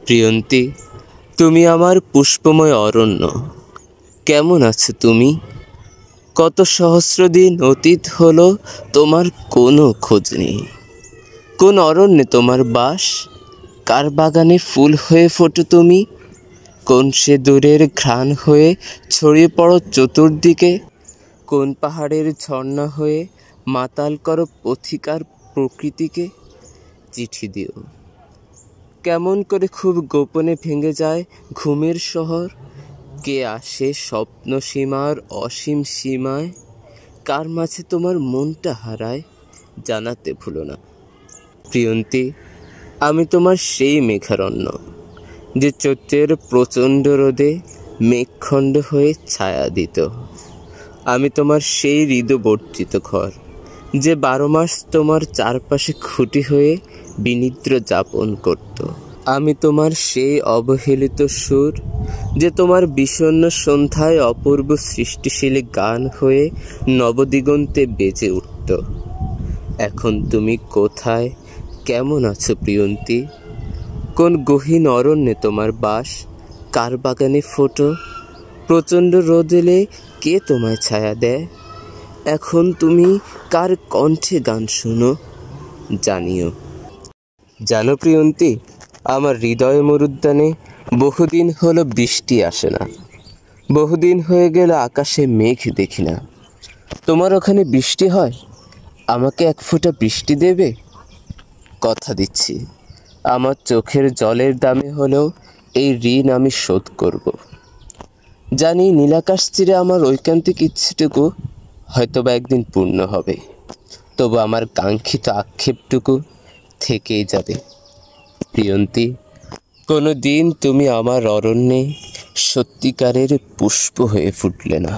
প্রিয়ন্তী, তুমি আমার পুষ্পময় অরণ্য। কেমন আছো তুমি? কত সহস্র দিন অতীত হলো, তোমার কোনো খোঁজ নেই। কোন অরণ্যে তোমার বাস? কার বাগানে ফুল হয়ে ফোটো তুমি? কোন সে দূরের ঘ্রাণ হয়ে ছড়িয়ে পড়ো চতুর্দিকে? কোন পাহাড়ের ঝর্ণা হয়ে মাতাল করো পথিকার প্রকৃতিকে? চিঠি দিও, কেমন করে খুব গোপনে ভেঙে যায় ঘুমের শহর। কে আসে স্বপ্ন সীমার অসীম সীমায়? কার মাঝে তোমার মনটা হারায়? জানাতে ভুলো না। প্রিয়ন্তী, আমি তোমার সেই মেঘারণ্য, যে চৈত্রের প্রচণ্ড রোদে মেঘখণ্ড হয়ে ছায়া দিত। আমি তোমার সেই হৃদবর্জিত ঘর, যে 12 মাস তোমার চারপাশে খুঁটি হয়ে বিনিদ্র যাপন করত। আমি তোমার সেই অবহেলিত সুর, যে তোমার বিষণ্ণ সন্ধ্যায় অপূর্ব সৃষ্টিশীলী গান হয়ে নবদিগন্তে বেজে উঠত। এখন তুমি কোথায়? কেমন আছো প্রিয়ন্তী? কোন গহীন অরণ্যে তোমার বাস? কার বাগানে ফোটো? প্রচণ্ড রোদ এলে কে তোমায় ছায়া দেয়? এখন তুমি কার কণ্ঠে গান শুনো? জানিও। জানো প্রিয়ন্তী, আমার হৃদয় মরুদ্যানে বহুদিন হলো বৃষ্টি আসে না। বহুদিন হয়ে গেল আকাশে মেঘ দেখি না। তোমার ওখানে বৃষ্টি হয়? আমাকে এক ফোঁটা বৃষ্টি দেবে? কথা দিচ্ছি, আমার চোখের জলের দামে হলেও এই ঋণ আমি শোধ করব। জানি নীলাকাশ চিরে আমার ঐকান্তিক ইচ্ছেটুকু হয়তোবা একদিন পূর্ণ হবে, তবু আমার কাঙ্ক্ষিত আক্ষেপটুকু থেকেই যাবে। প্রিয়ন্তী, কোনো দিন তুমি আমার অরণ্যে সত্যিকারের পুষ্প হয়ে ফুটলে না।